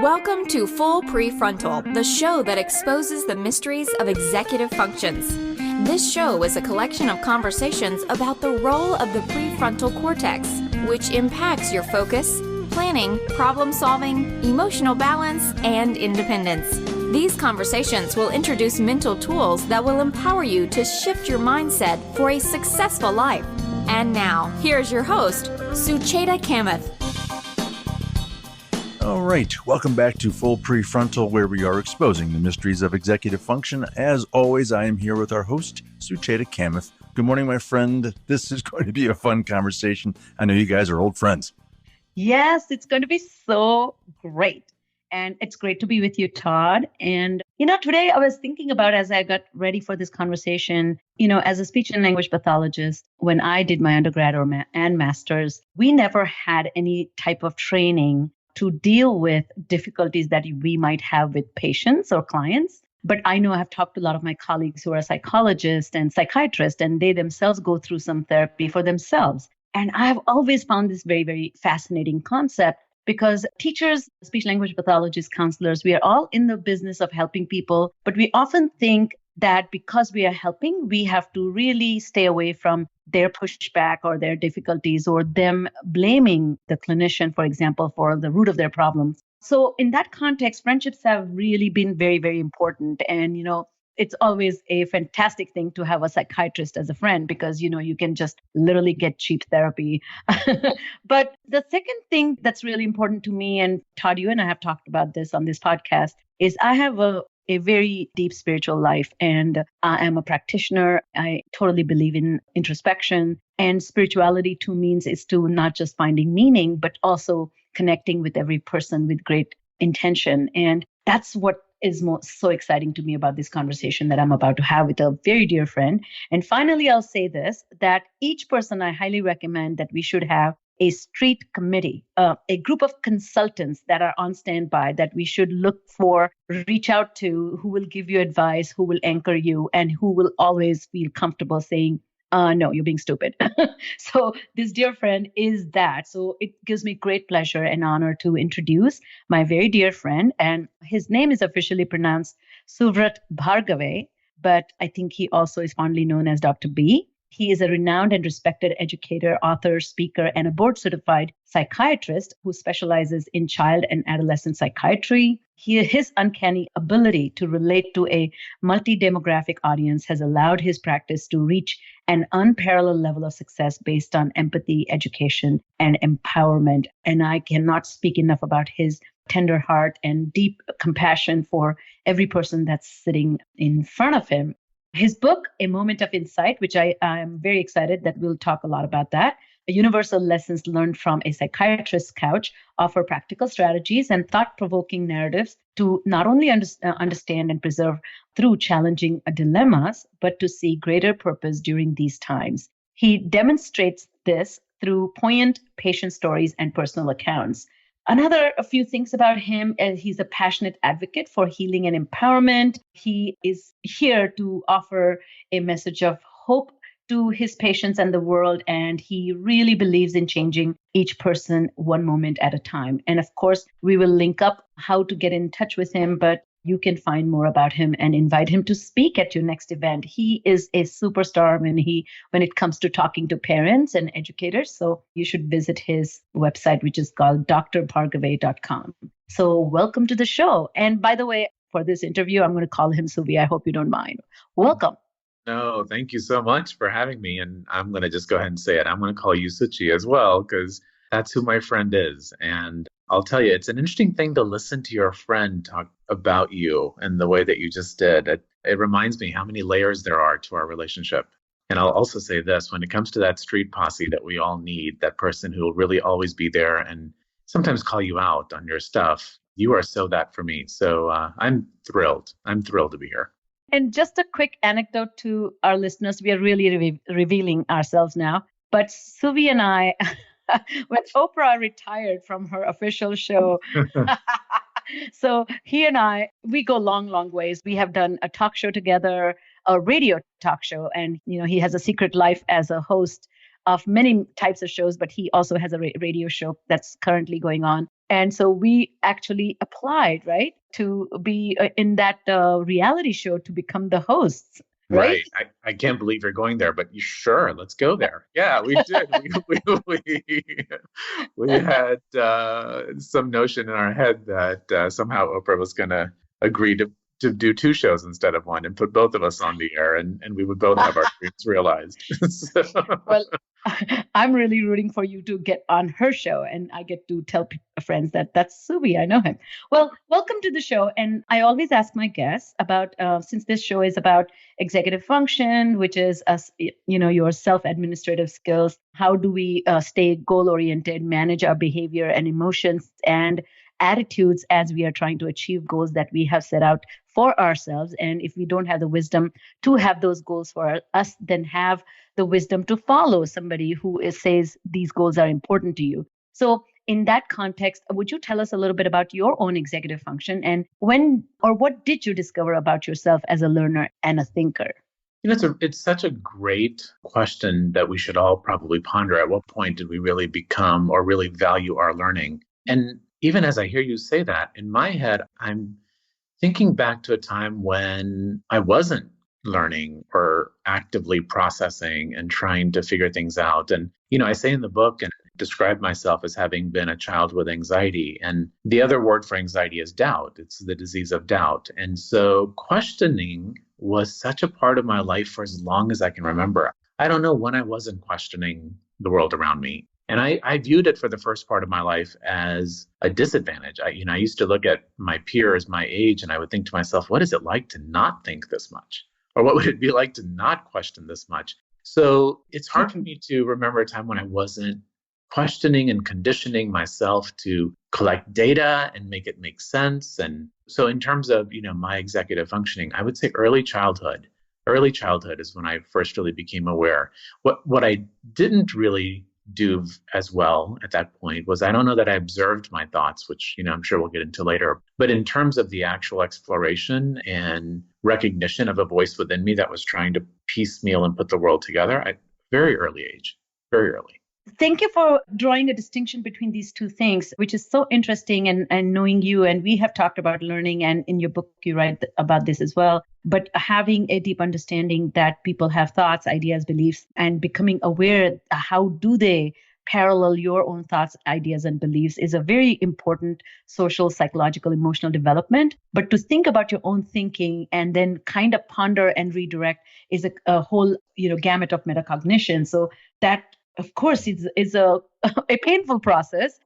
Welcome to Full PreFrontal, the show that exposes the mysteries of executive functions. This show is a collection of conversations about the role of the prefrontal cortex, which impacts your focus, planning, problem-solving, emotional balance, and independence. These conversations will introduce mental tools that will empower you to shift your mindset for a successful life. And now, here's your host, Suvrat Bhargave. All right, welcome back to Full PreFrontal, where we are exposing the mysteries of executive function. As always, I am here with our host, Suvrat Bhargave. Good morning, my friend. This is going to be a fun conversation. I know you guys are old friends. Yes, it's going to be so great. And it's great to be with you, Todd. And, today I was thinking about, as I got ready for this conversation, as a speech and language pathologist, when I did my undergrad and master's, we never had any type of training to deal with difficulties that we might have with patients or clients. But I know I've talked to a lot of my colleagues who are psychologists and psychiatrists, and they themselves go through some therapy for themselves. And I've always found this very, very fascinating concept because teachers, speech language pathologists, counselors, we are all in the business of helping people, but we often think that because we are helping, we have to really stay away from their pushback or their difficulties or them blaming the clinician, for example, for the root of their problems. So in that context, friendships have really been very, very important. And, it's always a fantastic thing to have a psychiatrist as a friend because, you can just literally get cheap therapy. But the second thing that's really important to me, and Todd, you and I have talked about this on this podcast, is I have a very deep spiritual life and I am a practitioner. I totally believe in introspection, and spirituality to me is to not just finding meaning, but also connecting with every person with great intention. And that's what is so exciting to me about this conversation that I'm about to have with a very dear friend. And finally, I'll say this, that each person I highly recommend that we should have a street committee, a group of consultants that are on standby that we should look for, reach out to, who will give you advice, who will anchor you, and who will always feel comfortable saying, no, you're being stupid. So this dear friend is that. So it gives me great pleasure and honor to introduce my very dear friend. And his name is officially pronounced Suvrat Bhargave, but I think he also is fondly known as Dr. B. He is a renowned and respected educator, author, speaker, and a board-certified psychiatrist who specializes in child and adolescent psychiatry. His uncanny ability to relate to a multi-demographic audience has allowed his practice to reach an unparalleled level of success based on empathy, education, and empowerment. And I cannot speak enough about his tender heart and deep compassion for every person that's sitting in front of him. His book, A Moment of Insight, which I am very excited that we'll talk a lot about that, Universal Lessons Learned from a Psychiatrist's Couch, offer practical strategies and thought-provoking narratives to not only understand and preserve through challenging dilemmas, but to see greater purpose during these times. He demonstrates this through poignant patient stories and personal accounts. A few things about him is he's a passionate advocate for healing and empowerment. He is here to offer a message of hope to his patients and the world, and he really believes in changing each person one moment at a time. And of course, we will link up how to get in touch with him, but you can find more about him and invite him to speak at your next event. He is a superstar when it comes to talking to parents and educators. So you should visit his website, which is called drbhargave.com. So welcome to the show. And by the way, for this interview, I'm going to call him Suvi. I hope you don't mind. Welcome. No, thank you so much for having me. And I'm going to just go ahead and say it. I'm going to call you Suchi as well, because that's who my friend is. And I'll tell you, it's an interesting thing to listen to your friend talk about you and the way that you just did. It reminds me how many layers there are to our relationship. And I'll also say this, when it comes to that street posse that we all need, that person who will really always be there and sometimes call you out on your stuff, you are so that for me. So I'm thrilled. I'm thrilled to be here. And just a quick anecdote to our listeners. We are really revealing ourselves now. But Suvi and I, when Oprah retired from her official show, so he and I, we go long, long ways. We have done a talk show together, a radio talk show. And, he has a secret life as a host of many types of shows, but he also has a radio show that's currently going on. And so we actually applied, right, to be in that reality show to become the hosts, right? Right. I can't believe you're going there, but you sure, let's go there. Yeah, we did. We had some notion in our head that somehow Oprah was going to agree to do two shows instead of one and put both of us on the air, and we would both have our dreams realized. So, Well, I'm really rooting for you to get on her show, and I get to tell friends that that's Suvi. I know him. Well, welcome to the show. And I always ask my guests about, since this show is about executive function, which is us, your self-administrative skills. How do we stay goal-oriented, manage our behavior and emotions and attitudes as we are trying to achieve goals that we have set out for ourselves? And if we don't have the wisdom to have those goals for us, then have the wisdom to follow somebody who says these goals are important to you. So in that context, would you tell us a little bit about your own executive function and when or what did you discover about yourself as a learner and a thinker? it's such a great question that we should all probably ponder. At what point did we really become or really value our learning? And even as I hear you say that, in my head, I'm thinking back to a time when I wasn't learning or actively processing and trying to figure things out. And, I say in the book and describe myself as having been a child with anxiety. And the other word for anxiety is doubt. It's the disease of doubt. And so questioning was such a part of my life for as long as I can remember. I don't know when I wasn't questioning the world around me. And I viewed it for the first part of my life as a disadvantage. I used to look at my peers, my age, and I would think to myself, what is it like to not think this much? Or what would it be like to not question this much? So it's hard for me to remember a time when I wasn't questioning and conditioning myself to collect data and make it make sense. And so in terms of, my executive functioning, I would say early childhood. Early childhood is when I first really became aware. What I didn't really do as well at that point was I don't know that I observed my thoughts, which, I'm sure we'll get into later. But in terms of the actual exploration and recognition of a voice within me that was trying to piecemeal and put the world together at very early age, very early. Thank you for drawing a distinction between these two things, which is so interesting and knowing you. And we have talked about learning, and in your book, you write about this as well. But having a deep understanding that people have thoughts, ideas, beliefs, and becoming aware how do they parallel your own thoughts, ideas, and beliefs is a very important social, psychological, emotional development. But to think about your own thinking and then kind of ponder and redirect is a whole, gamut of metacognition. So that, of course, is a painful process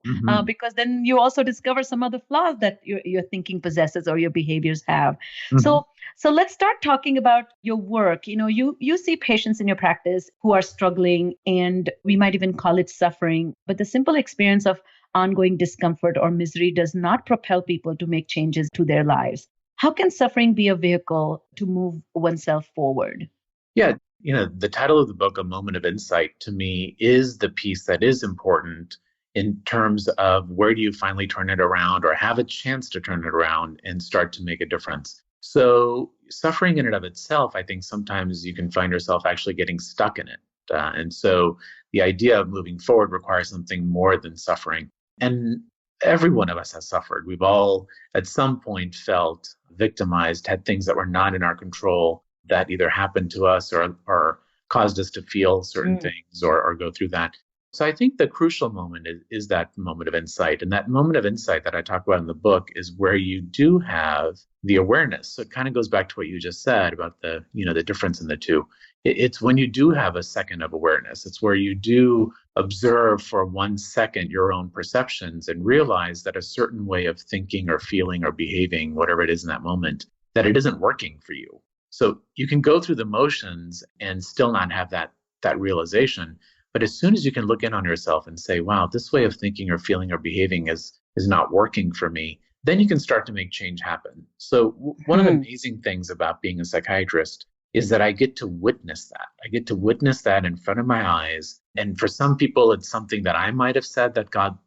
because then you also discover some of the flaws that your thinking possesses or your behaviors have. So let's start talking about your work. You see patients in your practice who are struggling, and we might even call it suffering. But the simple experience of ongoing discomfort or misery does not propel people to make changes to their lives. How can suffering be a vehicle to move oneself forward? Yeah. The title of the book, A Moment of Insight, to me is the piece that is important in terms of where do you finally turn it around or have a chance to turn it around and start to make a difference. So suffering in and of itself, I think sometimes you can find yourself actually getting stuck in it. And so the idea of moving forward requires something more than suffering. And every one of us has suffered. We've all at some point felt victimized, had things that were not in our control that either happened to us or caused us to feel certain things or go through that. So I think the crucial moment is that moment of insight. And that moment of insight that I talk about in the book is where you do have the awareness. So it kind of goes back to what you just said about the difference in the two. It's when you do have a second of awareness. It's where you do observe for 1 second your own perceptions and realize that a certain way of thinking or feeling or behaving, whatever it is in that moment, that it isn't working for you. So you can go through the motions and still not have that realization. But as soon as you can look in on yourself and say, wow, this way of thinking or feeling or behaving is not working for me, then you can start to make change happen. So one of the amazing things about being a psychiatrist is that I get to witness that. I get to witness that in front of my eyes. And for some people, it's something that I might have said that got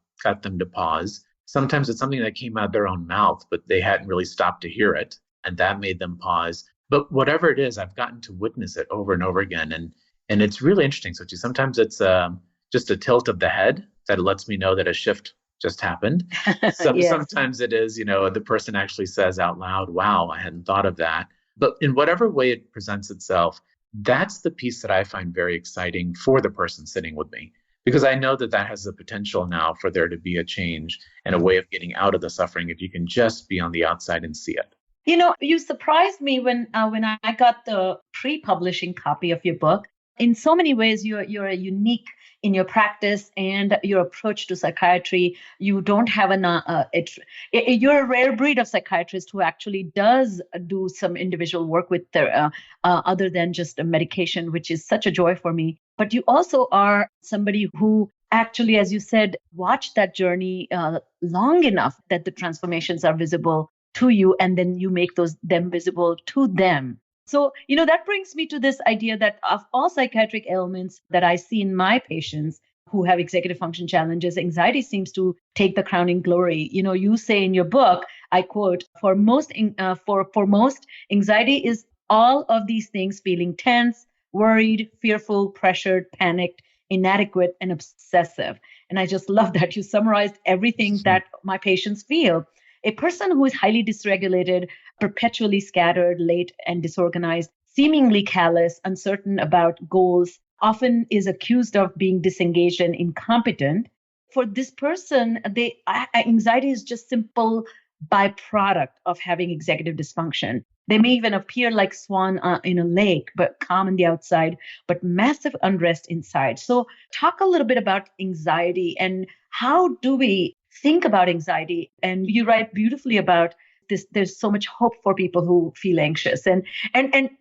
them to pause. Sometimes it's something that came out of their own mouth, but they hadn't really stopped to hear it. And that made them pause. But whatever it is, I've gotten to witness it over and over again. And it's really interesting. So sometimes it's just a tilt of the head that lets me know that a shift just happened. Yes. Sometimes it is, the person actually says out loud, wow, I hadn't thought of that. But in whatever way it presents itself, that's the piece that I find very exciting for the person sitting with me, because I know that that has the potential now for there to be a change and a way of getting out of the suffering if you can just be on the outside and see it. You surprised me when I got the pre-publishing copy of your book. In so many ways, you're a unique in your practice and your approach to psychiatry. You don't have you're a rare breed of psychiatrist who actually does do some individual work with their other than just a medication, which is such a joy for me. But you also are somebody who actually, as you said, watched that journey long enough that the transformations are visible to you, and then you make them visible to them. So, that brings me to this idea that of all psychiatric ailments that I see in my patients who have executive function challenges, anxiety seems to take the crowning glory. You say in your book, I quote, for most, anxiety is all of these things: feeling tense, worried, fearful, pressured, panicked, inadequate, and obsessive. And I just love that you summarized everything that my patients feel. A person who is highly dysregulated, perpetually scattered, late, and disorganized, seemingly callous, uncertain about goals, often is accused of being disengaged and incompetent. For this person, anxiety is just simple byproduct of having executive dysfunction. They may even appear like swan in a lake, but calm on the outside, but massive unrest inside. So talk a little bit about anxiety and how do we think about anxiety. And you write beautifully about this. There's so much hope for people who feel anxious, and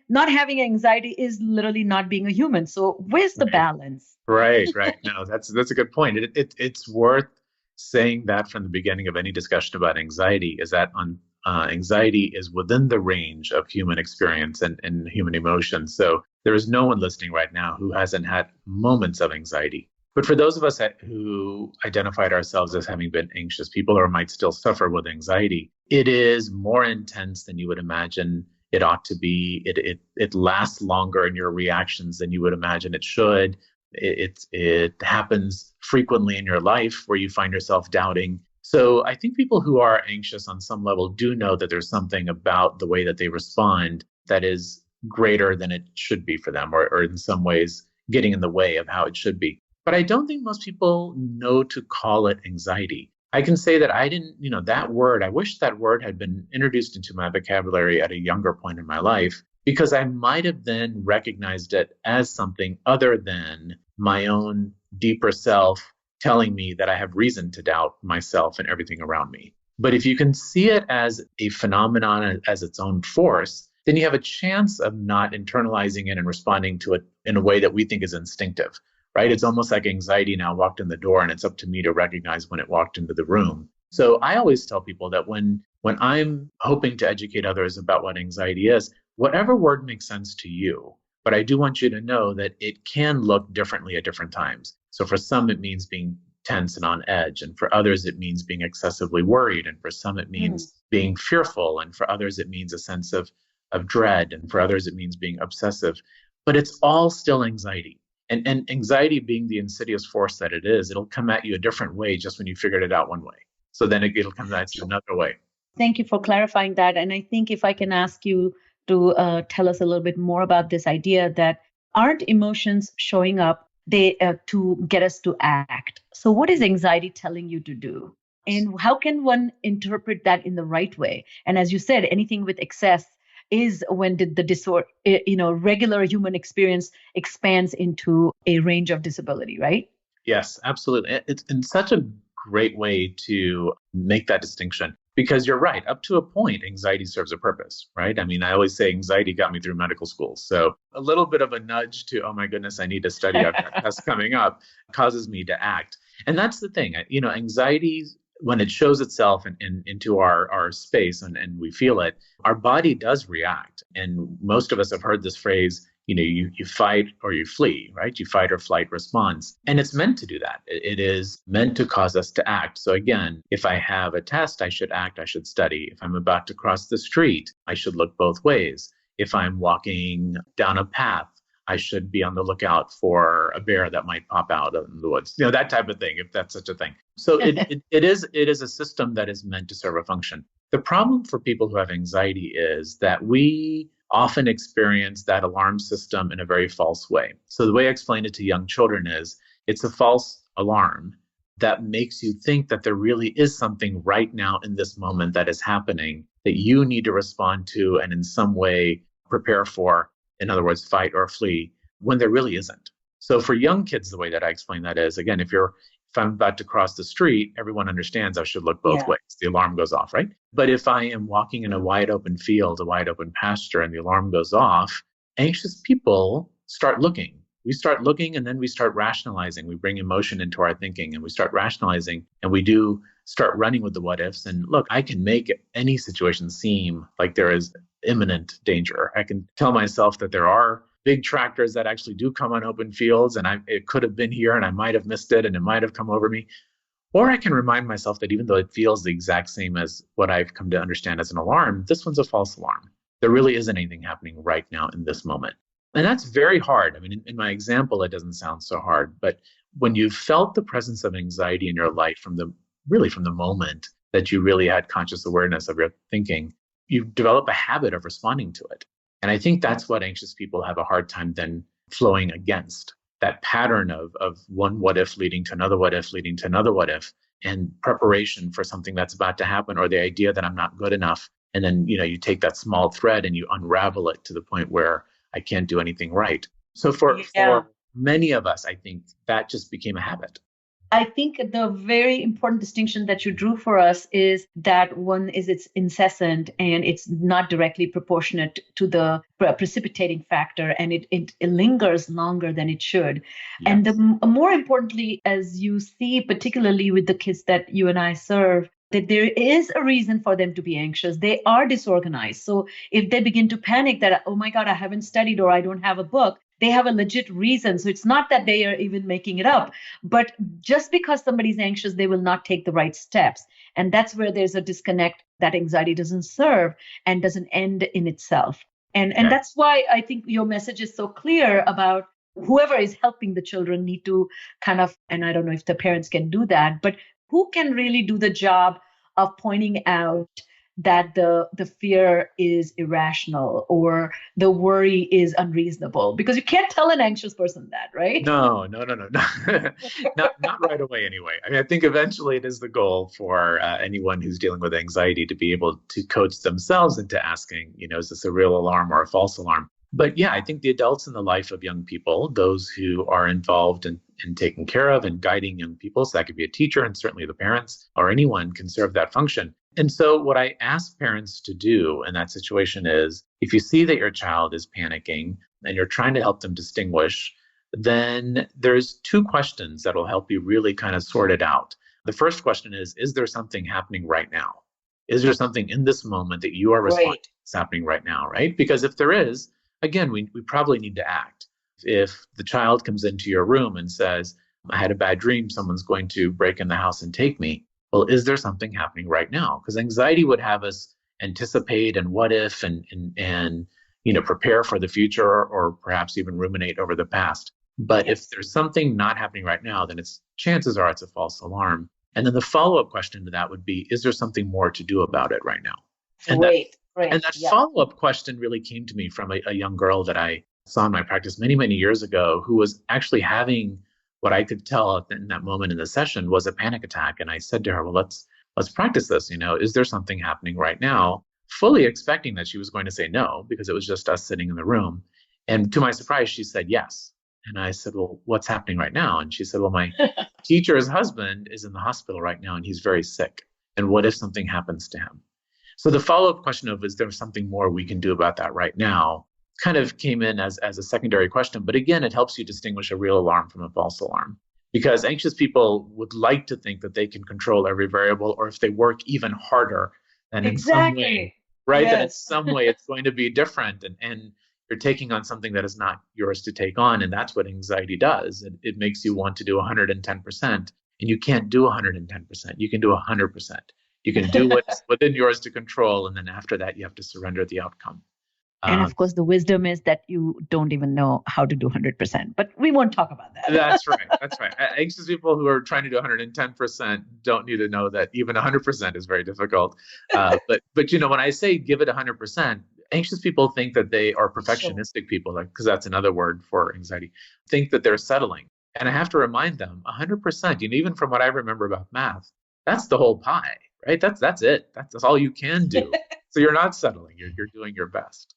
not having anxiety is literally not being a human. So where's the balance? Right. No, that's a good point. It's worth saying that from the beginning of any discussion about anxiety, is that anxiety is within the range of human experience and human emotion. So there is no one listening right now who hasn't had moments of anxiety. But for those of us who identified ourselves as having been anxious people or might still suffer with anxiety, it is more intense than you would imagine it ought to be. It lasts longer in your reactions than you would imagine it should. It happens frequently in your life where you find yourself doubting. So I think people who are anxious on some level do know that there's something about the way that they respond that is greater than it should be for them, or in some ways getting in the way of how it should be. But I don't think most people know to call it anxiety. I can say that I didn't, that word, I wish that word had been introduced into my vocabulary at a younger point in my life, because I might have then recognized it as something other than my own deeper self telling me that I have reason to doubt myself and everything around me. But if you can see it as a phenomenon, as its own force, then you have a chance of not internalizing it and responding to it in a way that we think is instinctive. Right? It's almost like anxiety now walked in the door, and it's up to me to recognize when it walked into the room. So I always tell people that when I'm hoping to educate others about what anxiety is, whatever word makes sense to you, but I do want you to know that it can look differently at different times. So for some, it means being tense and on edge. And for others, it means being excessively worried. And for some, it means being fearful. And for others, it means a sense of dread. And for others, it means being obsessive. But it's all still anxiety. And anxiety being the insidious force that it is, it'll come at you a different way just when you figured it out one way. So then it'll come at you another way. Thank you for clarifying that. And I think if I can ask you to tell us a little bit more about this idea that aren't emotions showing up to get us to act? So what is anxiety telling you to do? And how can one interpret that in the right way? And as you said, anything with excess is when the regular human experience expands into a range of disability, right? Yes, absolutely. It's in such a great way to make that distinction, because you're right. Up to a point, anxiety serves a purpose, right? I mean, I always say anxiety got me through medical school. So a little bit of a nudge to, oh my goodness, I need to study. I've got tests coming up, causes me to act. And that's the thing, anxiety, when it shows itself into our space and we feel it, our body does react. And most of us have heard this phrase, you fight or you flee, right? You fight or flight response. And it's meant to do that. It is meant to cause us to act. So again, if I have a test, I should act, I should study. If I'm about to cross the street, I should look both ways. If I'm walking down a path, I should be on the lookout for a bear that might pop out in the woods. That type of thing, if that's such a thing. So it is a system that is meant to serve a function. The problem for people who have anxiety is that we often experience that alarm system in a very false way. So the way I explain it to young children is it's a false alarm that makes you think that there really is something right now in this moment that is happening that you need to respond to and in some way prepare for. In other words, fight or flee, when there really isn't. So for young kids, the way that I explain that is, again, if I'm about to cross the street, everyone understands I should look both ways. The alarm goes off, right? But if I am walking in a wide open field, a wide open pasture, and the alarm goes off, anxious people start looking. We start looking and then we start rationalizing. We bring emotion into our thinking and we start rationalizing and we do start running with the what ifs. And look, I can make any situation seem like there is imminent danger. I can tell myself that there are big tractors that actually do come on open fields and it could have been here and I might have missed it and it might have come over me. Or I can remind myself that even though it feels the exact same as what I've come to understand as an alarm, this one's a false alarm. There really isn't anything happening right now in this moment. And that's very hard. I mean, in my example, it doesn't sound so hard, but when you've felt the presence of anxiety in your life from the moment that you really had conscious awareness of your thinking, you develop a habit of responding to it. And I think that's what anxious people have a hard time then flowing against, that pattern of one what if leading to another what if leading to another what if, and preparation for something that's about to happen, or the idea that I'm not good enough. And then, you take that small thread and you unravel it to the point where I can't do anything right. So for many of us, I think that just became a habit. I think the very important distinction that you drew for us is that one is it's incessant and it's not directly proportionate to the precipitating factor, and it lingers longer than it should. Yes. And more importantly, as you see, particularly with the kids that you and I serve, that there is a reason for them to be anxious. They are disorganized. So if they begin to panic that, oh my God, I haven't studied or I don't have a book, they have a legit reason. So it's not that they are even making it up. But just because somebody's anxious, they will not take the right steps. And that's where there's a disconnect that anxiety doesn't serve and doesn't end in itself. And that's why I think your message is so clear about whoever is helping the children need to kind of, and I don't know if the parents can do that, but who can really do the job of pointing out that the fear is irrational or the worry is unreasonable? Because you can't tell an anxious person that, right? No. Not right away anyway. I mean, I think eventually it is the goal for anyone who's dealing with anxiety to be able to coach themselves into asking, is this a real alarm or a false alarm? But yeah, I think the adults in the life of young people, those who are involved in taking care of and guiding young people, so that could be a teacher and certainly the parents or anyone can serve that function. And so what I ask parents to do in that situation is, if you see that your child is panicking and you're trying to help them distinguish, then there's two questions that will help you really kind of sort it out. The first question is there something happening right now? Is there something in this moment that you are responding to that's happening right now, right? Because if there is, again, we probably need to act. If the child comes into your room and says, I had a bad dream, someone's going to break in the house and take me. Well, is there something happening right now? Because anxiety would have us anticipate and what if and prepare for the future or perhaps even ruminate over the past. But if there's something not happening right now, then chances are it's a false alarm. And then the follow-up question to that would be, is there something more to do about it right now? And that follow-up question really came to me from a young girl that I saw in my practice many, many years ago, who was actually having what I could tell in that moment in the session was a panic attack. And I said to her, well, let's practice this. Is there something happening right now? Fully expecting that she was going to say no, because it was just us sitting in the room. And to my surprise, she said yes. And I said, well, what's happening right now? And she said, well, my teacher's husband is in the hospital right now and he's very sick. And what if something happens to him? So the follow-up question of, is there something more we can do about that right now, kind of came in as a secondary question. But again, it helps you distinguish a real alarm from a false alarm, because anxious people would like to think that they can control every variable, or if they work even harder, then in some way, right? Yes. That in some way it's going to be different, and you're taking on something that is not yours to take on. And that's what anxiety does. It makes you want to do 110%, and you can't do 110%. You can do 100%. You can do what's within yours to control. And then after that, you have to surrender the outcome. And of course, the wisdom is that you don't even know how to do 100%, but we won't talk about that. That's right. That's right. Anxious people who are trying to do 110% don't need to know that even 100% is very difficult. But when I say give it 100%, anxious people think that they are perfectionistic people, because that's another word for anxiety, think that they're settling. And I have to remind them 100%, even from what I remember about math, that's the whole pie, right? That's it. That's all you can do. So you're not settling. You're doing your best.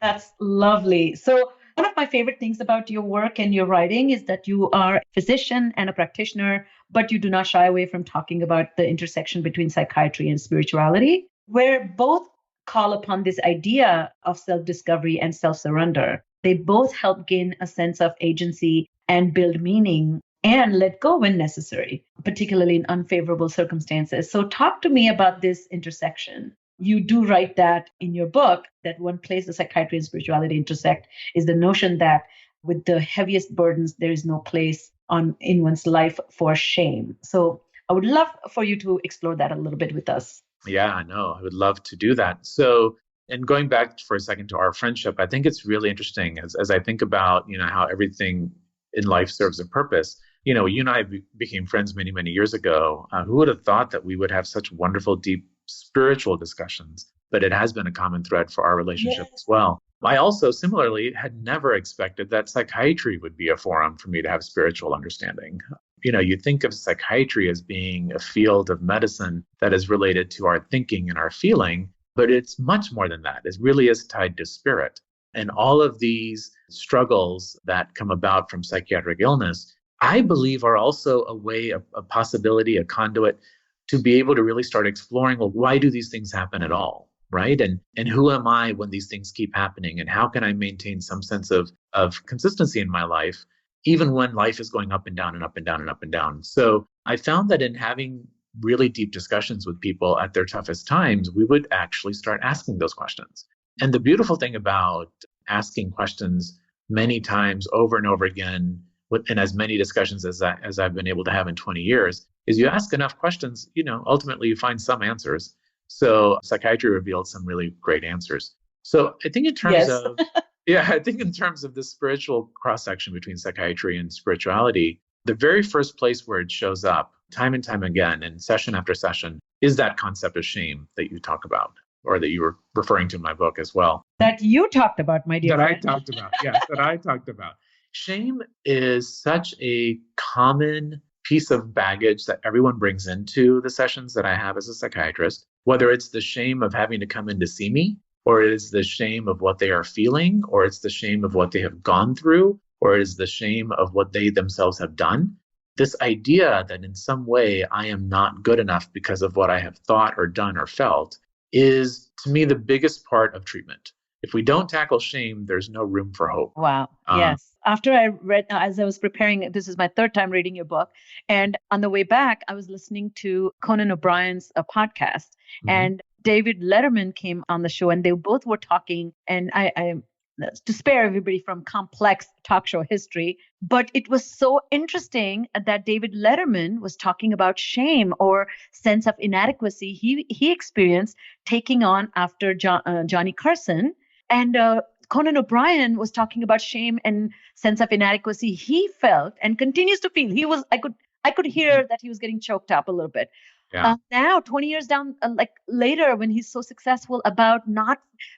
That's lovely. So one of my favorite things about your work and your writing is that you are a physician and a practitioner, but you do not shy away from talking about the intersection between psychiatry and spirituality, where both call upon this idea of self-discovery and self-surrender. They both help gain a sense of agency and build meaning and let go when necessary, particularly in unfavorable circumstances. So talk to me about this intersection. You do write that in your book, that one place the psychiatry and spirituality intersect is the notion that with the heaviest burdens, there is no place in one's life for shame. So I would love for you to explore that a little bit with us. Yeah, I know. I would love to do that. So, and going back for a second to our friendship, I think it's really interesting as I think about, how everything in life serves a purpose. You and I became friends many, many years ago. Who would have thought that we would have such wonderful, deep spiritual discussions? But it has been a common thread for our relationship as well. I also similarly had never expected that psychiatry would be a forum for me to have spiritual understanding. You think of psychiatry as being a field of medicine that is related to our thinking and our feeling, but it's much more than that. It really is tied to spirit. And all of these struggles that come about from psychiatric illness, I believe, are also a way, a possibility, a conduit to be able to really start exploring, well, why do these things happen at all? Right? And who am I when these things keep happening? And how can I maintain some sense of consistency in my life, even when life is going up and down and up and down and up and down? So I found that in having really deep discussions with people at their toughest times, we would actually start asking those questions. And the beautiful thing about asking questions many times over and over again, in as many discussions as I've been able to have in 20 years, is you ask enough questions, ultimately you find some answers. So psychiatry revealed some really great answers. So I think in terms of, I think in terms of the spiritual cross-section between psychiatry and spirituality, the very first place where it shows up time and time again and session after session is that concept of shame that you talk about, or that you were referring to in my book as well. That you talked about, my dear friend. I talked about, yes, that I talked about. Shame is such a common piece of baggage that everyone brings into the sessions that I have as a psychiatrist, whether it's the shame of having to come in to see me, or it is the shame of what they are feeling, or it's the shame of what they have gone through, or it is the shame of what they themselves have done. This idea that in some way I am not good enough because of what I have thought or done or felt is, to me, the biggest part of treatment. If we don't tackle shame, there's no room for hope. Wow. Yes. After I read, as I was preparing, this is my third time reading your book. And on the way back, I was listening to Conan O'Brien's podcast. And David Letterman came on the show, and they both were talking. And I to spare everybody from complex talk show history, but it was so interesting that David Letterman was talking about shame or sense of inadequacy he experienced taking on after Johnny Carson. And Conan O'Brien was talking about shame and sense of inadequacy he felt and continues to feel. I could hear that he was getting choked up a little bit. Yeah. Now, 20 years down, later, when he's so successful about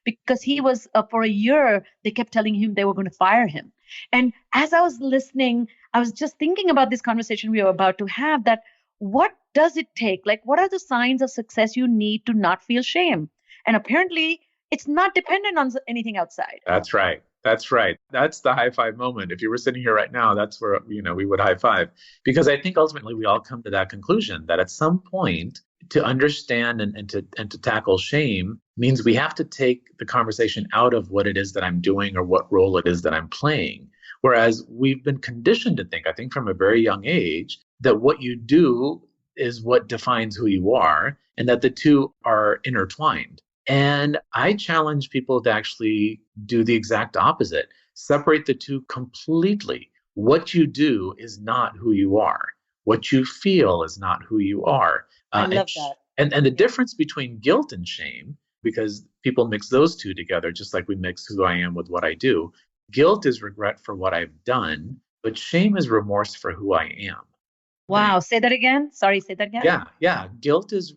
because he was for a year, they kept telling him they were going to fire him. And as I was listening, I was just thinking about this conversation we were about to have, that what does it take? What are the signs of success you need to not feel shame? And apparently, it's not dependent on anything outside. That's right. That's right. That's the high five moment. If you were sitting here right now, that's where, we would high five. Because I think ultimately we all come to that conclusion that at some point, to understand and to tackle shame means we have to take the conversation out of what it is that I'm doing or what role it is that I'm playing. Whereas we've been conditioned to think, I think from a very young age, that what you do is what defines who you are, and that the two are intertwined. And I challenge people to actually do the exact opposite. Separate the two completely. What you do is not who you are. What you feel is not who you are. I love that. And the difference between guilt and shame because people mix those two together, just like we mix who I am with what I do. Guilt is regret for what I've done, but shame is remorse for who I am. Wow. Say that again. Sorry, say that again. Yeah. Guilt is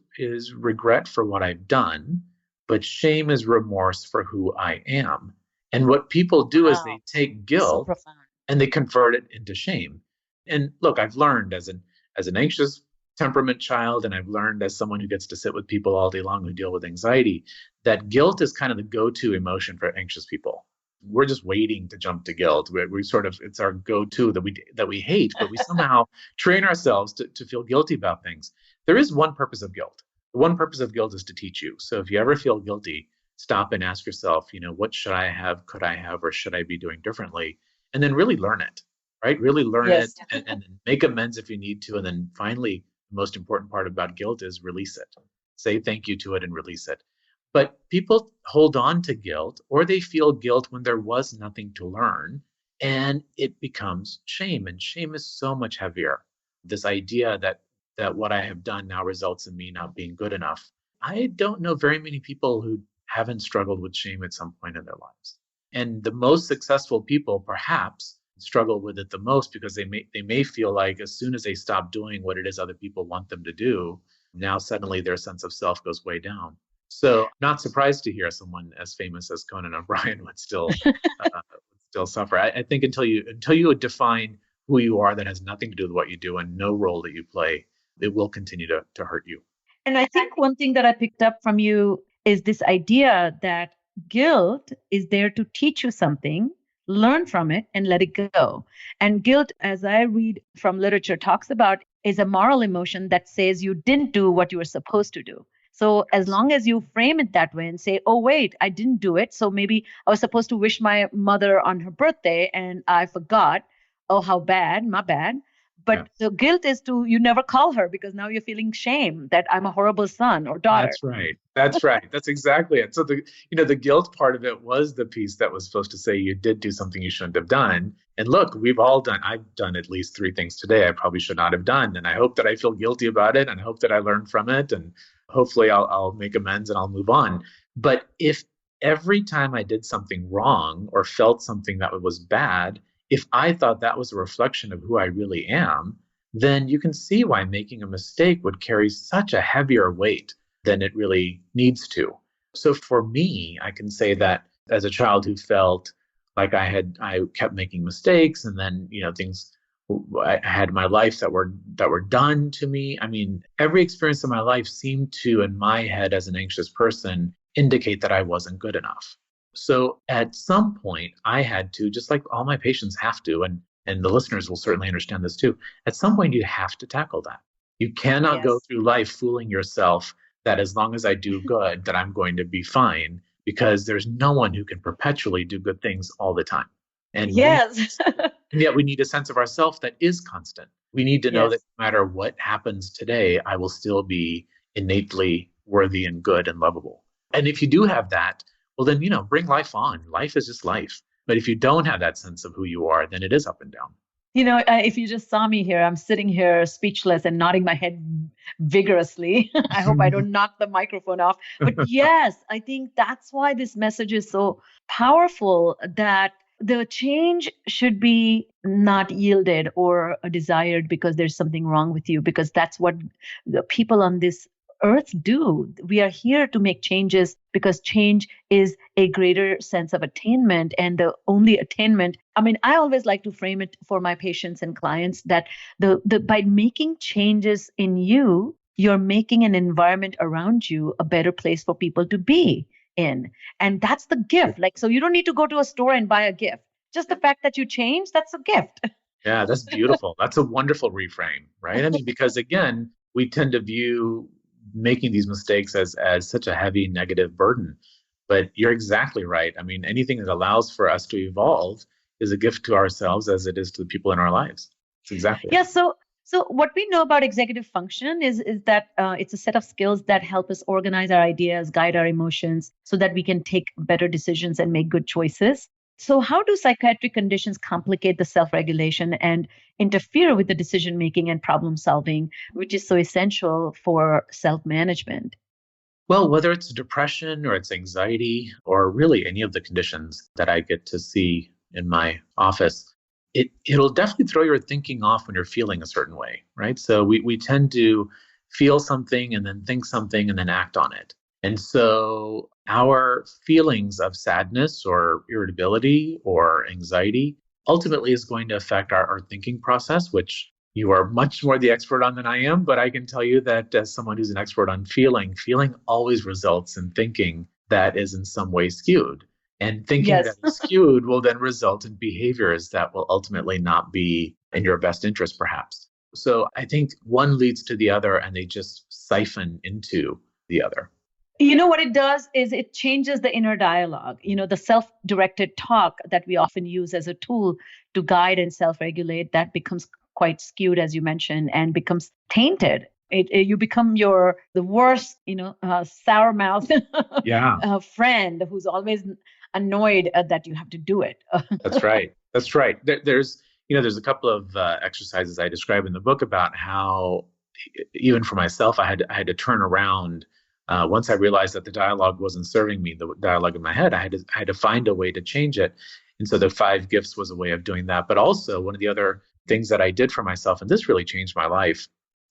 regret for what I've done, but shame is remorse for who I am. And what people do is they take So guilt profound. and they convert it into shame. And look, I've learned as an anxious temperament child, and I've learned as someone who gets to sit with people all day long who deal with anxiety, that guilt is kind of the go-to emotion for anxious people. We're just waiting to jump to guilt. We sort of, it's our go-to that we hate, but we somehow train ourselves to feel guilty about things. There is one purpose of guilt. The one purpose of guilt is to teach you. So if you ever feel guilty, stop and ask yourself, what should I have, could I have, or should I be doing differently? And then really learn it, right? Really learn Yes. it and then make amends if you need to. And then finally, the most important part about guilt is release it. Say thank you to it and release it. But people hold on to guilt, or they feel guilt when there was nothing to learn, and it becomes shame. And shame is so much heavier. This idea that what I have done now results in me not being good enough. I don't know very many people who haven't struggled with shame at some point in their lives. And the most successful people perhaps struggle with it the most because they may feel like as soon as they stop doing what it is other people want them to do, now suddenly their sense of self goes way down. So not surprised to hear someone as famous as Conan O'Brien would still suffer. I think until you define who you are, that has nothing to do with what you do and no role that you play, it will continue to hurt you. And I think one thing that I picked up from you is this idea that guilt is there to teach you something, learn from it, and let it go. And guilt, as I read from literature, talks about is a moral emotion that says you didn't do what you were supposed to do. So as long as you frame it that way and say, oh, wait, I didn't do it. So maybe I was supposed to wish my mother on her birthday and I forgot. Oh, how bad, my bad. But the guilt is you never call her because now you're feeling shame that I'm a horrible son or daughter. That's right. That's exactly it. So the guilt part of it was the piece that was supposed to say you did do something you shouldn't have done. And look, I've done at least 3 things today I probably should not have done. And I hope that I feel guilty about it and I hope that I learn from it. And hopefully I'll make amends and I'll move on. But if every time I did something wrong or felt something that was bad, if I thought that was a reflection of who I really am, then you can see why making a mistake would carry such a heavier weight than it really needs to. So for me, I can say that as a child who felt like I kept making mistakes, and then I had my life that were done to me. I mean, every experience in my life seemed to, in my head as an anxious person, indicate that I wasn't good enough. So at some point, I had to, just like all my patients have to, and the listeners will certainly understand this too, at some point you have to tackle that. You cannot go through life fooling yourself that as long as I do good, that I'm going to be fine, because there's no one who can perpetually do good things all the time. And yet we need a sense of ourself that is constant. We need to know that no matter what happens today, I will still be innately worthy and good and lovable. And if you do have that, well, then, bring life on. Life is just life. But if you don't have that sense of who you are, then it is up and down. If you just saw me here, I'm sitting here speechless and nodding my head vigorously. I hope I don't knock the microphone off. But yes, I think that's why this message is so powerful, that the change should be not yielded or desired because there's something wrong with you, because that's what the people on this earth do. We are here to make changes because change is a greater sense of attainment, and the only attainment. I mean, I always like to frame it for my patients and clients that by making changes in you, you're making an environment around you a better place for people to be in. And that's the gift. So you don't need to go to a store and buy a gift. Just the fact that you change, that's a gift. Yeah, that's beautiful. That's a wonderful reframe, right? I mean, because again, we tend to view making these mistakes as such a heavy negative burden. But you're exactly right. I mean, anything that allows for us to evolve is a gift to ourselves as it is to the people in our lives. It's exactly right. So what we know about executive function is that it's a set of skills that help us organize our ideas, guide our emotions, so that we can take better decisions and make good choices. So how do psychiatric conditions complicate the self-regulation and interfere with the decision-making and problem-solving, which is so essential for self-management? Well, whether it's depression or it's anxiety or really any of the conditions that I get to see in my office, it'll definitely throw your thinking off when you're feeling a certain way, right? So we tend to feel something and then think something and then act on it. And so our feelings of sadness or irritability or anxiety ultimately is going to affect our thinking process, which you are much more the expert on than I am. But I can tell you that as someone who's an expert on feeling always results in thinking that is in some way skewed. And thinking that Yes. is skewed will then result in behaviors that will ultimately not be in your best interest, perhaps. So I think one leads to the other and they just siphon into the other. You know what it does is it changes the inner dialogue, the self-directed talk that we often use as a tool to guide and self-regulate, that becomes quite skewed, as you mentioned, and becomes tainted. You become the worst, sour mouth Yeah. friend who's always annoyed that you have to do it. That's right. That's right. There's a couple of exercises I describe in the book about how, even for myself, I had to turn around. Once I realized that the dialogue wasn't serving me, the dialogue in my head, I had to find a way to change it. And so the 5 gifts was a way of doing that. But also one of the other things that I did for myself, and this really changed my life,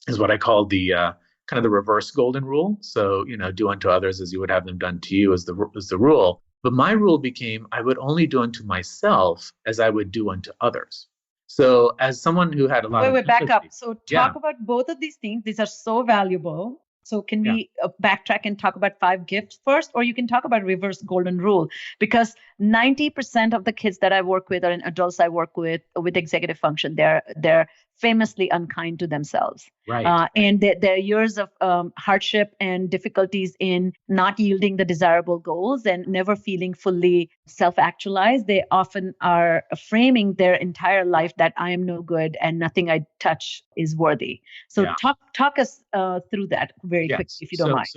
is what I call the kind of the reverse golden rule. So, do unto others as you would have them done to you is the rule. But my rule became I would only do unto myself as I would do unto others. So as someone who had a lot of Wait, back up. empathy, So yeah, talk about both of these things. These are so valuable. So can yeah. we backtrack and talk about 5 gifts first, or you can talk about reverse golden rule? Because 90% of the kids that I work with, or adults I work with executive function, they're famously unkind to themselves. Right. And their years of hardship and difficulties in not yielding the desirable goals and never feeling fully self-actualized, they often are framing their entire life that I am no good and nothing I touch is worthy. So Yeah. talk us through that very quickly, Yes. if you don't mind.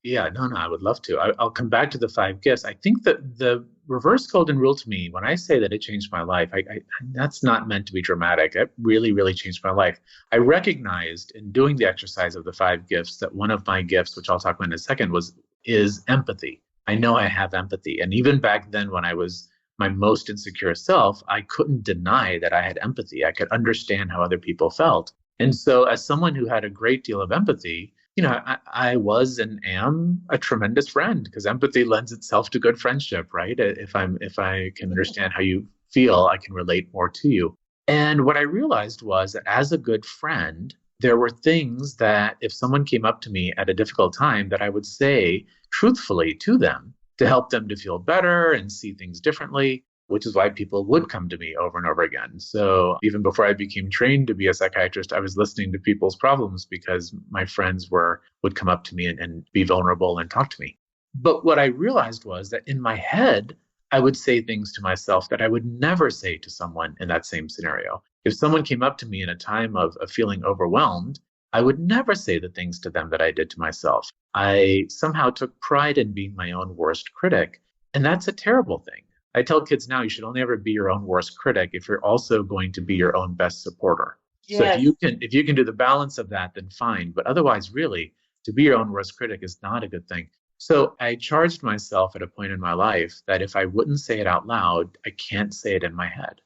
Yeah, no, I would love to. I'll come back to the 5 gifts. I think that the reverse golden rule to me, when I say that it changed my life, that's not meant to be dramatic. It really, really changed my life. I recognized in doing the exercise of the 5 gifts that one of my gifts, which I'll talk about in a second, is empathy. I know I have empathy. And even back then when I was my most insecure self, I couldn't deny that I had empathy. I could understand how other people felt. And so as someone who had a great deal of empathy, I was and am a tremendous friend because empathy lends itself to good friendship, right? If I can understand how you feel, I can relate more to you. And what I realized was that as a good friend, there were things that if someone came up to me at a difficult time that I would say truthfully to them to help them to feel better and see things differently, which is why people would come to me over and over again. So even before I became trained to be a psychiatrist, I was listening to people's problems because my friends would come up to me and be vulnerable and talk to me. But what I realized was that in my head, I would say things to myself that I would never say to someone in that same scenario. If someone came up to me in a time of feeling overwhelmed, I would never say the things to them that I did to myself. I somehow took pride in being my own worst critic. And that's a terrible thing. I tell kids now you should only ever be your own worst critic if you're also going to be your own best supporter. Yes. So if you can do the balance of that, then fine. But otherwise, really, to be your own worst critic is not a good thing. So I charged myself at a point in my life that if I wouldn't say it out loud, I can't say it in my head.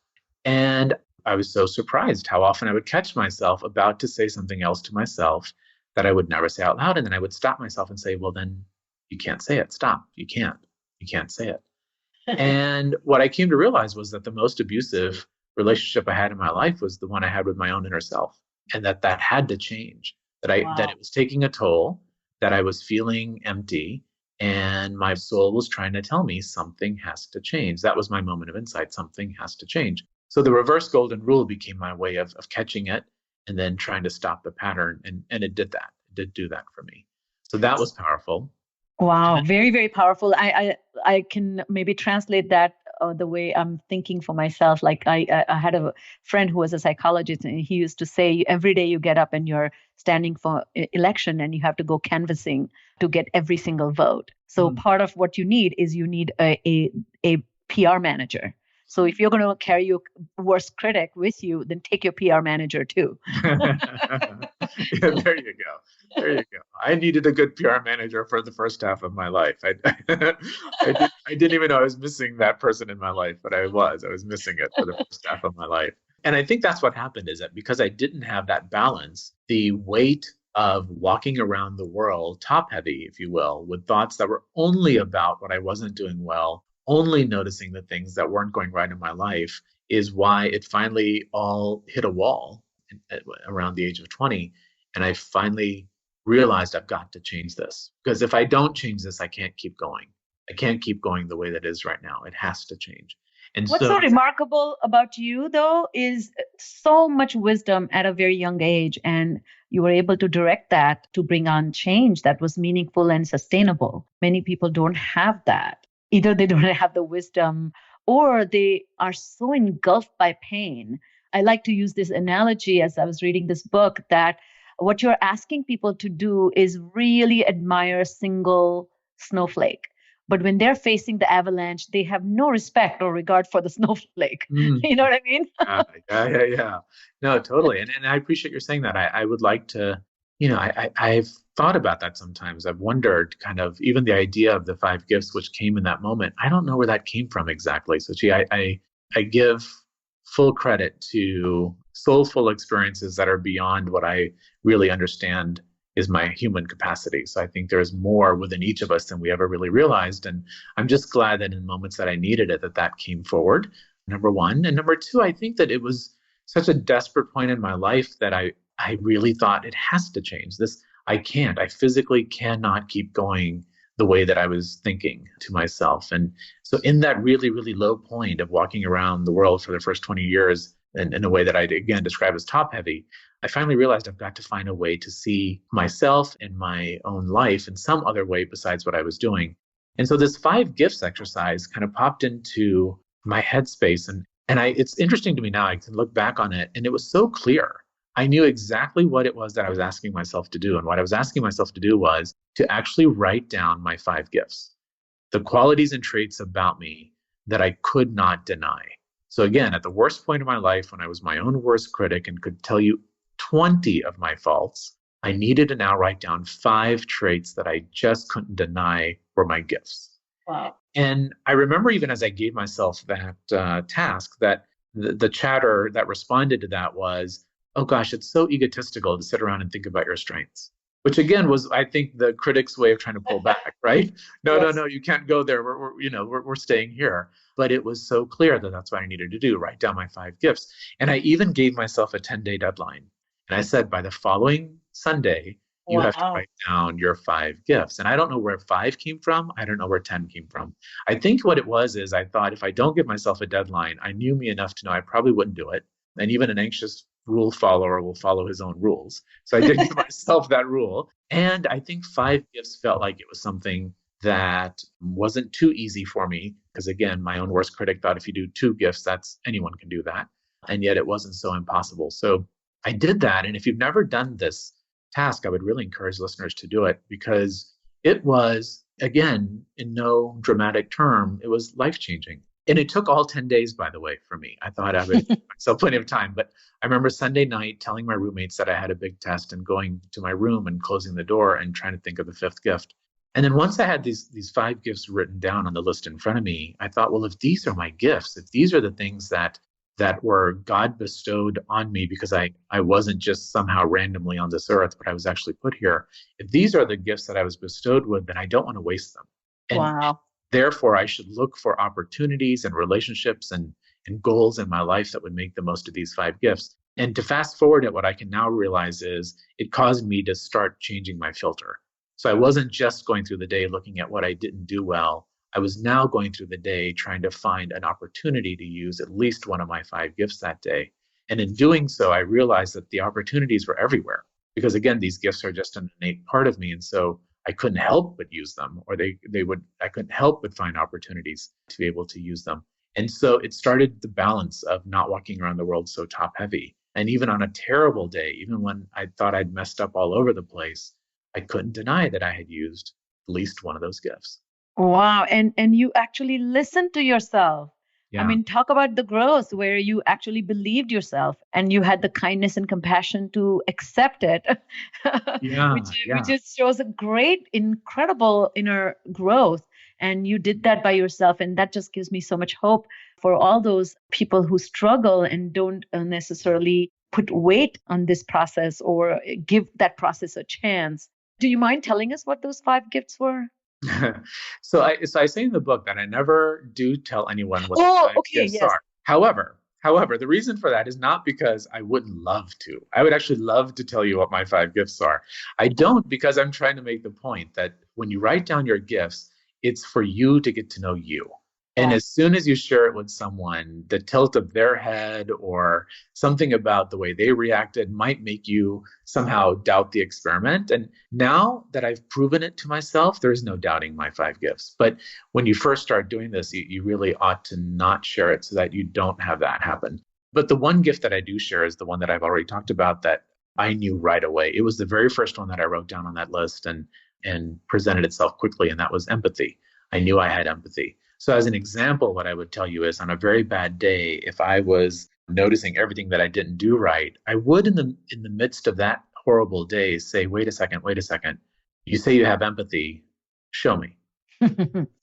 And I was so surprised how often I would catch myself about to say something else to myself that I would never say out loud. And then I would stop myself and say, well, then you can't say it. Stop. You can't say it. And what I came to realize was that the most abusive relationship I had in my life was the one I had with my own inner self, and that had to change, that it was taking a toll, that I was feeling empty, and my soul was trying to tell me something has to change. That was my moment of insight. Something has to change. So the reverse golden rule became my way of catching it and then trying to stop the pattern. And it did that. It did do that for me. So that was powerful. Wow, very, very powerful. I can maybe translate that the way I'm thinking for myself. Like I had a friend who was a psychologist, and he used to say, every day you get up and you're standing for election, and you have to go canvassing to get every single vote. So part of what you need is a PR manager. So if you're going to carry your worst critic with you, then take your PR manager too. Yeah, there you go. There you go. I needed a good PR manager for the first half of my life. I didn't even know I was missing that person in my life, but I was missing it for the first half of my life. And I think that's what happened, is that because I didn't have that balance, the weight of walking around the world top heavy, if you will, with thoughts that were only about what I wasn't doing well, only noticing the things that weren't going right in my life, is why it finally all hit a wall around the age of 20. And I finally realized I've got to change this, because if I don't change this, I can't keep going. I can't keep going the way that it is right now. It has to change. And What's so remarkable about you, though, is so much wisdom at a very young age. And you were able to direct that to bring on change that was meaningful and sustainable. Many people don't have that. Either they don't have the wisdom or they are so engulfed by pain. I like to use this analogy as I was reading this book, that what you're asking people to do is really admire a single snowflake. But when they're facing the avalanche, they have no respect or regard for the snowflake. You know what I mean? Yeah. No, totally. And I appreciate you saying that. I would like to, I've thought about that sometimes. I've wondered kind of even the idea of the 5 gifts which came in that moment. I don't know where that came from exactly. So I give full credit to soulful experiences that are beyond what I really understand is my human capacity. So I think there's more within each of us than we ever really realized. And I'm just glad that in moments that I needed it, that came forward, number one. And number two, I think that it was such a desperate point in my life that I really thought it has to change. I physically cannot keep going the way that I was thinking to myself. And so in that really, really low point of walking around the world for the first 20 years in a way that I'd again describe as top heavy, I finally realized I've got to find a way to see myself and my own life in some other way besides what I was doing. And so this 5 gifts exercise kind of popped into my headspace. And it's interesting to me now, I can look back on it, and it was so clear. I knew exactly what it was that I was asking myself to do. And what I was asking myself to do was to actually write down my 5 gifts, the qualities and traits about me that I could not deny. So again, at the worst point of my life, when I was my own worst critic and could tell you 20 of my faults, I needed to now write down 5 traits that I just couldn't deny were my gifts. Wow. And I remember even as I gave myself that task, that the chatter that responded to that was, oh gosh, it's so egotistical to sit around and think about your strengths, which again was, I think, the critic's way of trying to pull back, right? No, you can't go there. We're staying here. But it was so clear that that's what I needed to do, write down my 5 gifts. And I even gave myself a 10-day deadline. And I said, by the following Sunday, you have to write down your 5 gifts. And I don't know where 5 came from. I don't know where 10 came from. I think what it was is I thought if I don't give myself a deadline, I knew me enough to know I probably wouldn't do it. And even an anxious rule follower will follow his own rules. So I did give myself that rule. And I think 5 gifts felt like it was something that wasn't too easy for me. Because again, my own worst critic thought if you do 2 gifts, anyone can do that. And yet it wasn't so impossible. So I did that. And if you've never done this task, I would really encourage listeners to do it, because it was, again, in no dramatic term, it was life-changing. And it took all 10 days, by the way, for me. I thought I would give myself plenty of time. But I remember Sunday night telling my roommates that I had a big test and going to my room and closing the door and trying to think of the 5th gift. And then once I had these 5 gifts written down on the list in front of me, I thought, well, if these are my gifts, if these are the things that were God bestowed on me because I wasn't just somehow randomly on this earth, but I was actually put here. If these are the gifts that I was bestowed with, then I don't want to waste them. And therefore, I should look for opportunities and relationships and goals in my life that would make the most of these 5 gifts. And to fast forward it, what I can now realize is it caused me to start changing my filter. So I wasn't just going through the day looking at what I didn't do well. I was now going through the day trying to find an opportunity to use at least one of my 5 gifts that day. And in doing so, I realized that the opportunities were everywhere, because again, these gifts are just an innate part of me. And so I couldn't help but use them, or I couldn't help but find opportunities to be able to use them. And so it started the balance of not walking around the world so top heavy. And even on a terrible day, even when I thought I'd messed up all over the place, I couldn't deny that I had used at least one of those gifts. Wow. And you actually listened to yourself. I Yeah. mean, talk about the growth where you actually believed yourself and you had the kindness and compassion to accept it, Yeah. which Yeah. just shows a great, incredible inner growth. And you did that by yourself. And that just gives me so much hope for all those people who struggle and don't necessarily put weight on this process or give that process a chance. Do you mind telling us what those 5 gifts were? So I say in the book that I never do tell anyone what the Oh, five okay. gifts Yes. are. However, the reason for that is not because I wouldn't love to. I would actually love to tell you what my 5 gifts are. I don't, because I'm trying to make the point that when you write down your gifts, it's for you to get to know you. And Yeah. as soon as you share it with someone, the tilt of their head or something about the way they reacted might make you somehow doubt the experiment. And now that I've proven it to myself, there's no doubting my 5 gifts. But when you first start doing this, you really ought to not share it so that you don't have that happen. But the one gift that I do share is the one that I've already talked about that I knew right away. It was the very first one that I wrote down on that list and presented itself quickly, and that was empathy. I knew I had empathy. So as an example, what I would tell you is on a very bad day, if I was noticing everything that I didn't do right, I would in the midst of that horrible day say, wait a second. You say you have empathy, show me.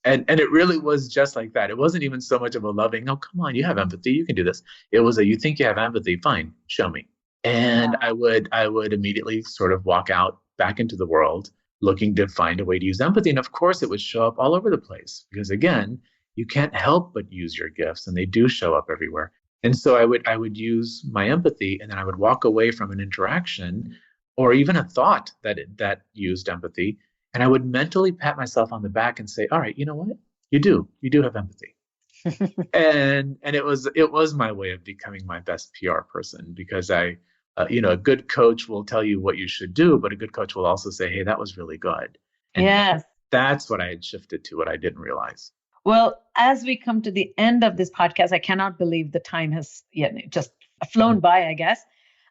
And it really was just like that. It wasn't even so much of a loving, oh, come on, you have empathy, you can do this. It was a, you think you have empathy, fine, show me. And I would immediately sort of walk out back into the world looking to find a way to use empathy. And of course, it would show up all over the place because again, you can't help but use your gifts, and they do show up everywhere. And so I would use my empathy, and then I would walk away from an interaction or even a thought that used empathy, and I would mentally pat myself on the back and say, "All right, you know what? You do have empathy." And it was my way of becoming my best PR person because a good coach will tell you what you should do, but a good coach will also say, hey, that was really good. And Yes. that's what I had shifted to, what I didn't realize. Well, as we come to the end of this podcast, I cannot believe the time has just flown by, I guess.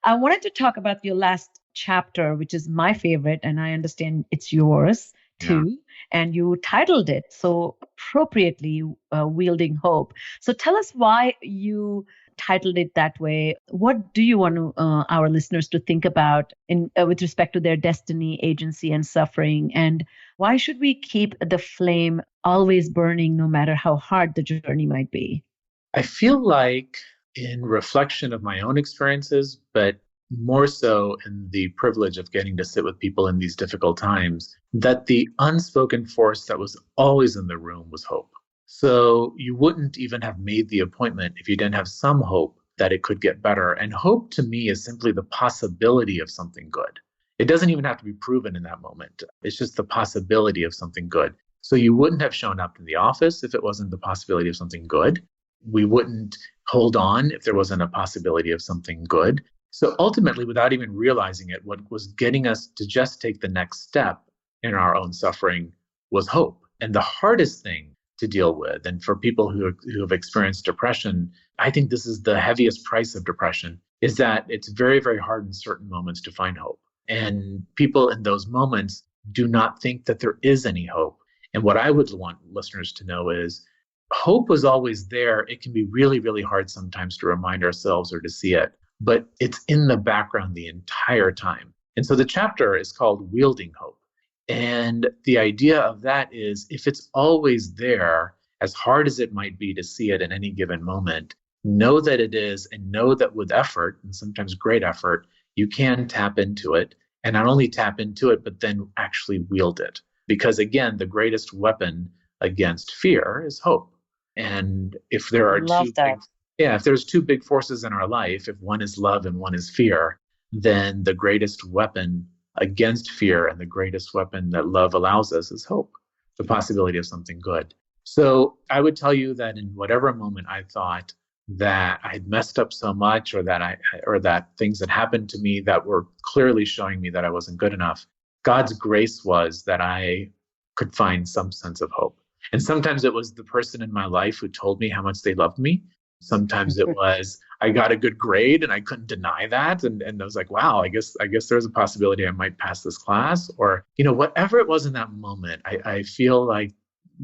I wanted to talk about your last chapter, which is my favorite, and I understand it's yours too. Yeah. And you titled it so appropriately, Wielding Hope. So tell us why you titled it that way. What do you want our listeners to think about with respect to their destiny, agency, and suffering? And why should we keep the flame always burning, no matter how hard the journey might be? I feel like in reflection of my own experiences, but more so in the privilege of getting to sit with people in these difficult times, that the unspoken force that was always in the room was hope. So you wouldn't even have made the appointment if you didn't have some hope that it could get better. And hope to me is simply the possibility of something good. It doesn't even have to be proven in that moment. It's just the possibility of something good. So you wouldn't have shown up in the office if it wasn't the possibility of something good. We wouldn't hold on if there wasn't a possibility of something good. So ultimately, without even realizing it, what was getting us to just take the next step in our own suffering was hope. And the hardest thing to deal with, and for people who have experienced depression, I think this is the heaviest price of depression, is that it's very, very hard in certain moments to find hope. And people in those moments do not think that there is any hope. And what I would want listeners to know is hope was always there. It can be really, really hard sometimes to remind ourselves or to see it, but it's in the background the entire time. And so the chapter is called Wielding Hope. And the idea of that is if it's always there, as hard as it might be to see it in any given moment, know that it is, and know that with effort, and sometimes great effort, you can tap into it. And not only tap into it, but then actually wield it. Because again, the greatest weapon against fear is hope. And if there are if there's two big forces in our life, if one is love and one is fear, then the greatest weapon against fear and the greatest weapon that love allows us is hope, the possibility of something good. So I would tell you that in whatever moment I thought that I had messed up so much, or that things had happened to me that were clearly showing me that I wasn't good enough, God's grace was that I could find some sense of hope. And sometimes it was the person in my life who told me how much they loved me. Sometimes it was I got a good grade and I couldn't deny that. And I was like, wow, I guess there's a possibility I might pass this class. Or, whatever it was in that moment, I feel like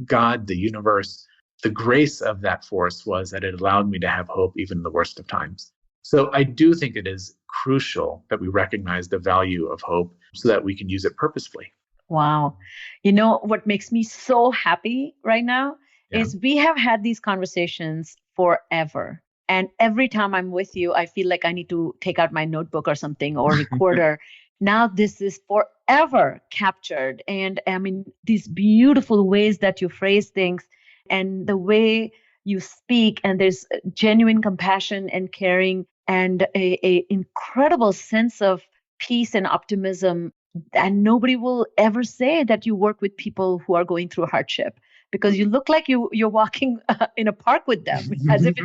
God, the universe, the grace of that force was that it allowed me to have hope even in the worst of times. So I do think it is crucial that we recognize the value of hope so that we can use it purposefully. Wow. You know, what makes me so happy right now Yeah. is we have had these conversations forever. And every time I'm with you, I feel like I need to take out my notebook or something or recorder. Now this is forever captured. And I mean, these beautiful ways that you phrase things and the way you speak, and there's genuine compassion and caring and a incredible sense of peace and optimism. And nobody will ever say that you work with people who are going through hardship, because you look like you're walking in a park with them as if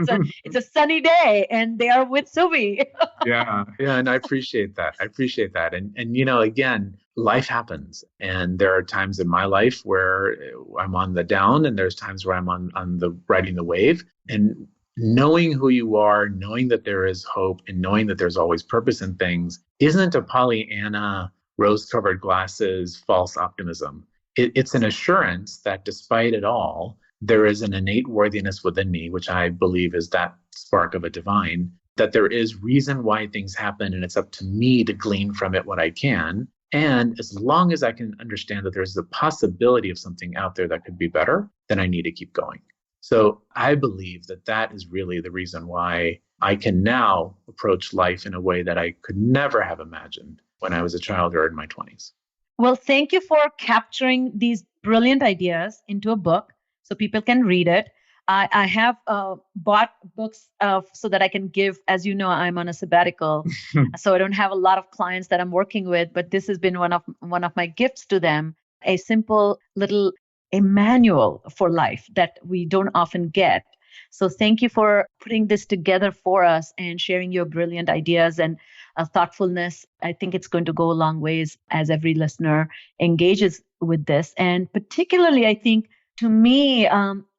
it's a sunny day and they are with Suvi. Yeah, and I appreciate that. And again, life happens, and there are times in my life where I'm on the down, and there's times where I'm on the riding the wave. And knowing who you are, knowing that there is hope, and knowing that there's always purpose in things isn't a Pollyanna, rose-covered glasses, false optimism. It's an assurance that despite it all, there is an innate worthiness within me, which I believe is that spark of a divine, that there is reason why things happen, and it's up to me to glean from it what I can. And as long as I can understand that there's the possibility of something out there that could be better, then I need to keep going. So I believe that that is really the reason why I can now approach life in a way that I could never have imagined when I was a child or in my 20s. Well, thank you for capturing these brilliant ideas into a book so people can read it. I have bought books so that I can give. As you know, I'm on a sabbatical, so I don't have a lot of clients that I'm working with. But this has been one of my gifts to them, a simple little manual for life that we don't often get. So thank you for putting this together for us and sharing your brilliant ideas and thoughtfulness. I think it's going to go a long ways as every listener engages with this. And particularly, I think, to me,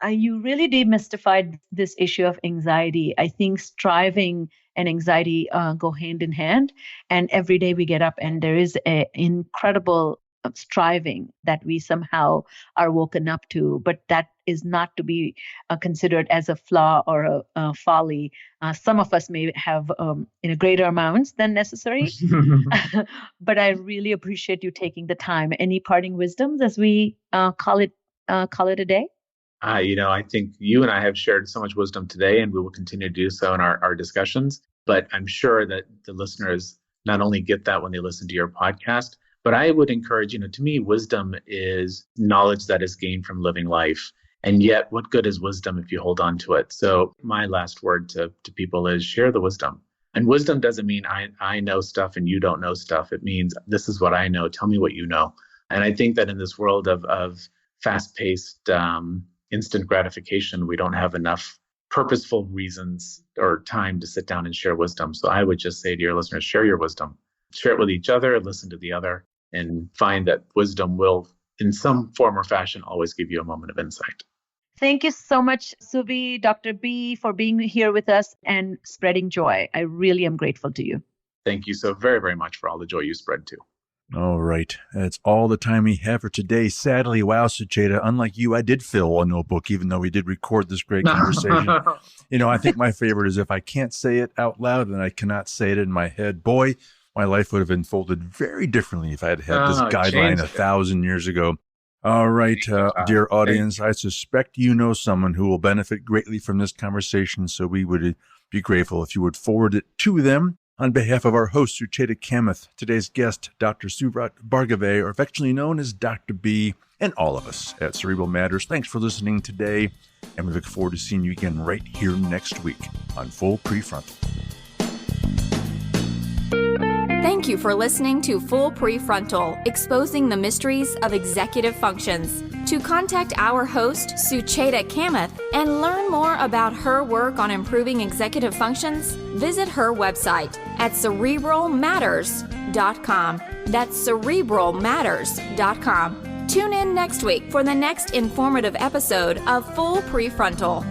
you really demystified this issue of anxiety. I think striving and anxiety go hand in hand. And every day we get up and there is an incredible striving that we somehow are woken up to, but that is not to be considered as a flaw or a folly. Some of us may have in a greater amounts than necessary, but I really appreciate you taking the time. Any parting wisdoms as we call it a day? I think you and I have shared so much wisdom today, and we will continue to do so in our discussions. But I'm sure that the listeners not only get that when they listen to your podcast, but I would encourage, to me, wisdom is knowledge that is gained from living life. And yet, what good is wisdom if you hold on to it? So my last word to people is share the wisdom. And wisdom doesn't mean I know stuff and you don't know stuff. It means this is what I know. Tell me what you know. And I think that in this world of fast-paced, instant gratification, we don't have enough purposeful reasons or time to sit down and share wisdom. So I would just say to your listeners, share your wisdom. Share it with each other, listen to the other, and find that wisdom will, in some form or fashion, always give you a moment of insight. Thank you so much, Suvi, Dr. B, for being here with us and spreading joy. I really am grateful to you. Thank you so very, very much for all the joy you spread too. All right. That's all the time we have for today. Sadly, wow, Sucheta, unlike you, I did fill a notebook, even though we did record this great conversation. I think my favorite is if I can't say it out loud, then I cannot say it in my head. Boy, my life would have unfolded very differently if I had had this guideline 1,000 years ago. All right, dear audience, I suspect you know someone who will benefit greatly from this conversation, so we would be grateful if you would forward it to them. On behalf of our host, Sucheta Kamath, today's guest, Dr. Suvrat Bhargave, or affectionately known as Dr. B, and all of us at Cerebral Matters, thanks for listening today, and we look forward to seeing you again right here next week on Full PreFrontal. Thank you for listening to Full PreFrontal, exposing the mysteries of executive functions. To contact our host, Sucheta Kamath, and learn more about her work on improving executive functions, visit her website at cerebralmatters.com. That's cerebralmatters.com. Tune in next week for the next informative episode of Full PreFrontal.